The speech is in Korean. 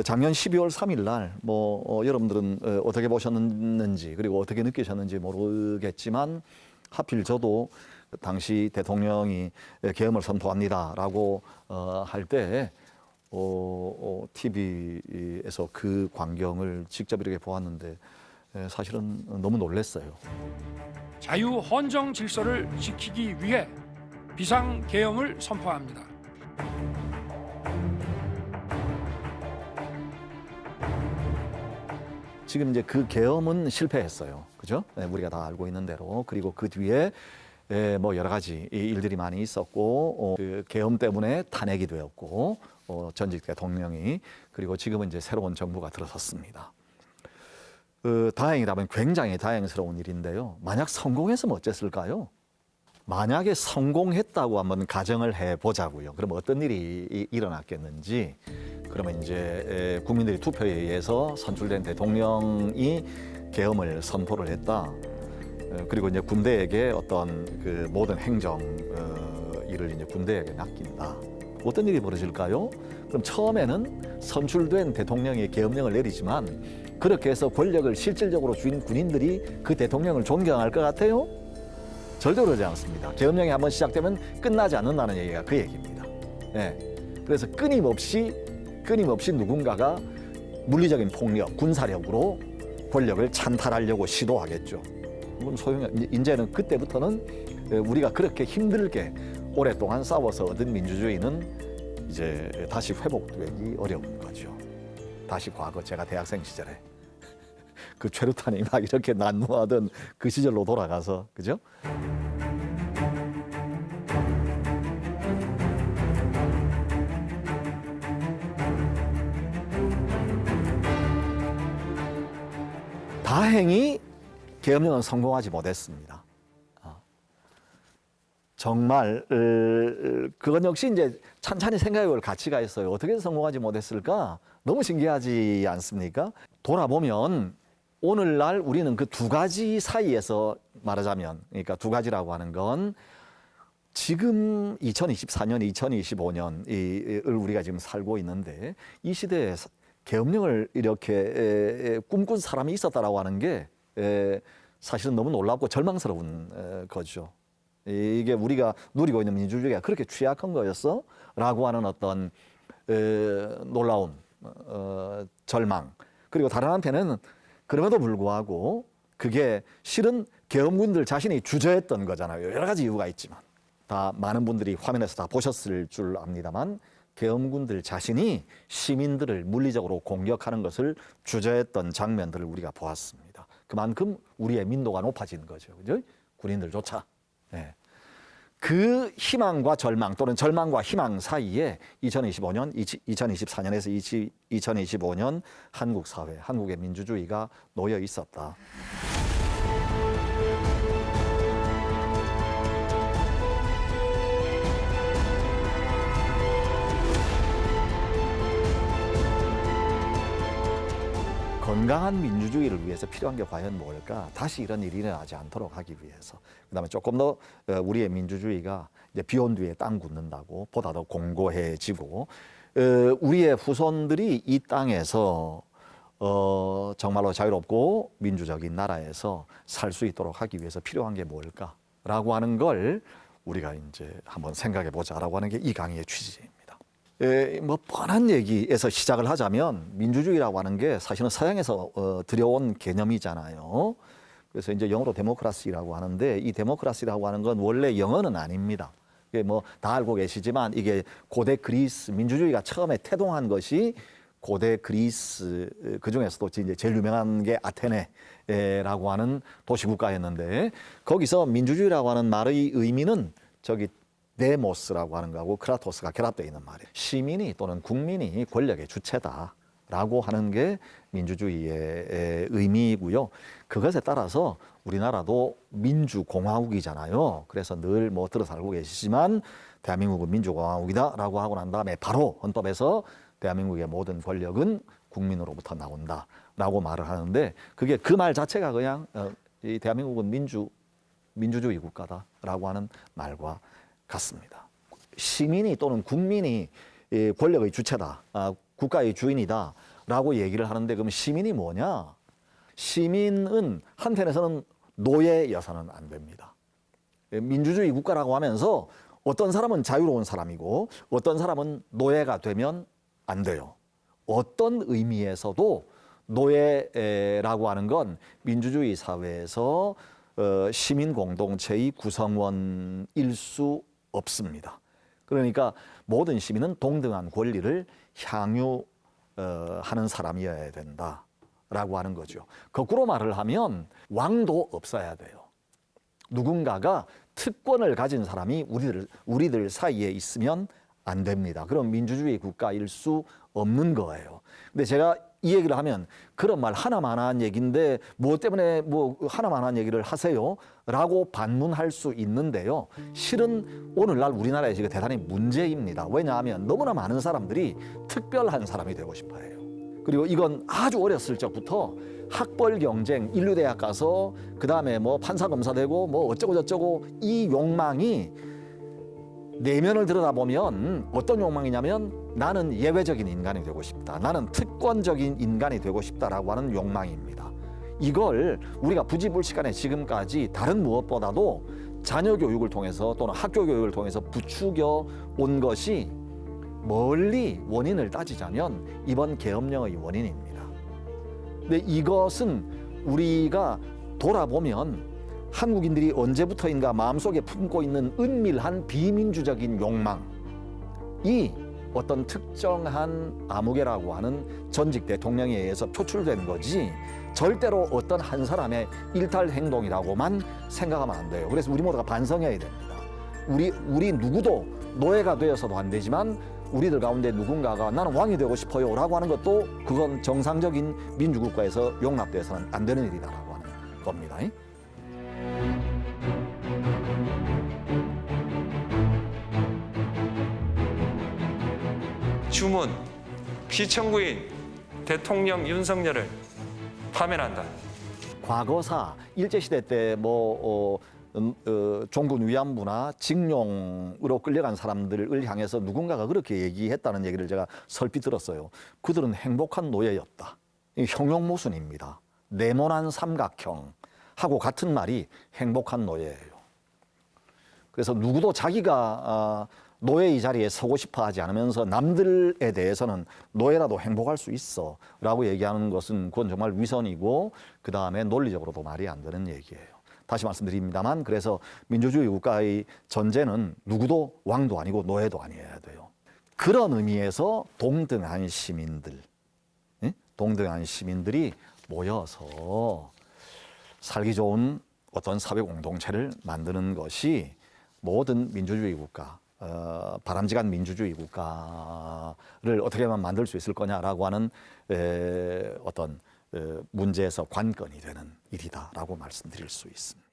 작년 12월 3일 날 여러분들은 어떻게 보셨는지 그리고 어떻게 느끼셨는지 모르겠지만 하필 저도 당시 대통령이 계엄을 선포합니다라고 할 때 TV에서 그 광경을 직접 이렇게 보았는데 사실은 너무 놀랐어요. 자유 헌정 질서를 지키기 위해 비상 계엄을 선포합니다. 지금 이제 그 계엄은 실패했어요. 그죠? 우리가 다 알고 있는 대로. 그리고 그 뒤에 여러 가지 일들이 많이 있었고, 그 계엄 때문에 탄핵이 되었고, 전직 대통령이, 그리고 지금은 이제 새로운 정부가 들어섰습니다. 다행이라면 굉장히 다행스러운 일인데요. 만약 성공했으면 어땠을까요? 만약에 성공했다고 한번 가정을 해보자고요. 그럼 어떤 일이 일어났겠는지. 그러면 이제 국민들이 투표에 의해서 선출된 대통령이 계엄을 선포를 했다. 그리고 이제 군대에게 어떤 그 모든 행정 일을 이제 군대에게 맡긴다. 어떤 일이 벌어질까요? 그럼 처음에는 선출된 대통령이 계엄령을 내리지만 그렇게 해서 권력을 실질적으로 쥔 군인들이 그 대통령을 존경할 것 같아요? 절대 그러지 않습니다. 계엄령이 한번 시작되면 끝나지 않는다는 얘기가 그 얘기입니다. 그래서 끊임없이 누군가가 물리적인 폭력, 군사력으로 권력을 찬탈하려고 시도하겠죠. 이제는 그때부터는 우리가 그렇게 힘들게 오랫동안 싸워서 얻은 민주주의는 이제 다시 회복되기 어려운 거죠. 다시 과거 제가 대학생 시절에 그 최루탄이 막 이렇게 난무하던 그 시절로 돌아가서, 그죠? 다행히 계엄령은 성공하지 못했습니다. 정말 그건 역시 이제 찬찬히 생각해볼 가치가 있어요. 어떻게 성공하지 못했을까? 너무 신기하지 않습니까? 돌아보면 오늘날 우리는 그 두 가지 사이에서 말하자면, 그러니까 두 가지라고 하는 건 지금 2024년, 2025년을 우리가 지금 살고 있는데 이 시대에 계엄령을 이렇게 꿈꾼 사람이 있었다라고 하는 게 사실은 너무 놀랍고 절망스러운 거죠. 이게 우리가 누리고 있는 민주주의가 그렇게 취약한 거였어? 라고 하는 어떤 놀라움, 절망. 그리고 다른 한편에는 그럼에도 불구하고 그게 실은 계엄군들 자신이 주저했던 거잖아요. 여러 가지 이유가 있지만. 다 많은 분들이 화면에서 다 보셨을 줄 압니다만 계엄군들 자신이 시민들을 물리적으로 공격하는 것을 주저했던 장면들을 우리가 보았습니다. 그만큼 우리의 민도가 높아진 거죠. 그죠? 군인들조차. 그 희망과 절망 또는 절망과 희망 사이에 2025년, 2024년에서 2025년 한국 사회, 한국의 민주주의가 놓여 있었다. 건강한 민주주의를 위해서 필요한 게 과연 뭘까? 다시 이런 일이 일어나지 않도록 하기 위해서. 그다음에 조금 더 우리의 민주주의가 이제 비온 뒤에 땅 굳는다고 보다 더 공고해지고 우리의 후손들이 이 땅에서 정말로 자유롭고 민주적인 나라에서 살 수 있도록 하기 위해서 필요한 게 뭘까라고 하는 걸 우리가 이제 한번 생각해 보자라고 하는 게 이 강의의 취지입니다. 뻔한 얘기에서 시작을 하자면 민주주의라고 하는 게 사실은 서양에서 들여온 개념이잖아요. 그래서 이제 영어로 데모크라시라고 하는데 이 데모크라시라고 하는 건 원래 영어는 아닙니다. 이게 다 알고 계시지만 이게 고대 그리스 민주주의가 처음에 태동한 것이 고대 그리스 그 중에서도 이제 제일 유명한 게 아테네라고 하는 도시국가였는데 거기서 민주주의라고 하는 말의 의미는 데모스라고 하는 거하고 크라토스가 결합되어 있는 말이에요. 시민이 또는 국민이 권력의 주체다라고 하는 게 민주주의의 의미이고요. 그것에 따라서 우리나라도 민주공화국이잖아요. 그래서 늘 들어서 알고 계시지만 대한민국은 민주공화국이다라고 하고 난 다음에 바로 헌법에서 대한민국의 모든 권력은 국민으로부터 나온다라고 말을 하는데 그게 그 말 자체가 그냥 이 대한민국은 민주주의 국가다라고 하는 말과 같습니다. 시민이 또는 국민이 권력의 주체다. 국가의 주인이다라고 얘기를 하는데 그럼 시민이 뭐냐? 시민은 한편에서는 노예여서는 안 됩니다. 민주주의 국가라고 하면서 어떤 사람은 자유로운 사람이고 어떤 사람은 노예가 되면 안 돼요. 어떤 의미에서도 노예라고 하는 건 민주주의 사회에서 시민 공동체의 구성원일 수 없습니다. 그러니까 모든 시민은 동등한 권리를 향유하는 사람이어야 된다라고 하는 거죠. 거꾸로 말을 하면 왕도 없어야 돼요. 누군가가 특권을 가진 사람이 우리들 사이에 있으면 안 됩니다. 그럼 민주주의 국가일 수 없는 거예요. 근데 제가 이 얘기를 하면 그런 말 하나만한 얘기인데 뭐 때문에 뭐 하나만한 얘기를 하세요? 라고 반문할 수 있는데요. 실은 오늘날 우리나라에 지금 대단히 문제입니다. 왜냐하면 너무나 많은 사람들이 특별한 사람이 되고 싶어 해요. 그리고 이건 아주 어렸을 적부터 학벌 경쟁, 인류대학 가서 그다음에 뭐 판사 검사 되고 뭐 어쩌고 저쩌고 이 욕망이 내면을 들여다보면 어떤 욕망이냐면 나는 예외적인 인간이 되고 싶다. 나는 특권적인 인간이 되고 싶다라고 하는 욕망입니다. 이걸 우리가 부지불식간에 지금까지 다른 무엇보다도 자녀 교육을 통해서 또는 학교 교육을 통해서 부추겨 온 것이 멀리 원인을 따지자면 이번 계엄령의 원인입니다. 근데 이것은 우리가 돌아보면 한국인들이 언제부터인가 마음속에 품고 있는 은밀한 비민주적인 욕망이 어떤 특정한 아무개라고 하는 전직 대통령에 의해서 표출된 거지 절대로 어떤 한 사람의 일탈 행동이라고만 생각하면 안 돼요. 그래서 우리 모두가 반성해야 됩니다. 우리 누구도 노예가 되어서도 안 되지만 우리들 가운데 누군가가 나는 왕이 되고 싶어요 라고 하는 것도 그건 정상적인 민주국가에서 용납돼서는 안 되는 일이다라고 하는 겁니다. 주문, 피청구인 대통령 윤석열을 파면한다. 과거사 일제시대 때 종군 위안부나 징용으로 끌려간 사람들을 향해서 누군가가 그렇게 얘기했다는 얘기를 제가 설핏 들었어요. 그들은 행복한 노예였다. 형용모순입니다. 네모난 삼각형하고 같은 말이 행복한 노예예요. 그래서 누구도 자기가 노예의 자리에 서고 싶어 하지 않으면서 남들에 대해서는 노예라도 행복할 수 있어 라고 얘기하는 것은 그건 정말 위선이고 그 다음에 논리적으로도 말이 안 되는 얘기예요. 다시 말씀드립니다만 그래서 민주주의 국가의 전제는 누구도 왕도 아니고 노예도 아니어야 돼요. 그런 의미에서 동등한 시민들, 동등한 시민들이 모여서 살기 좋은 어떤 사회 공동체를 만드는 것이 모든 민주주의 국가, 바람직한 민주주의 국가를 어떻게 하면 만들 수 있을 거냐라고 하는 어떤 문제에서 관건이 되는 일이다라고 말씀드릴 수 있습니다.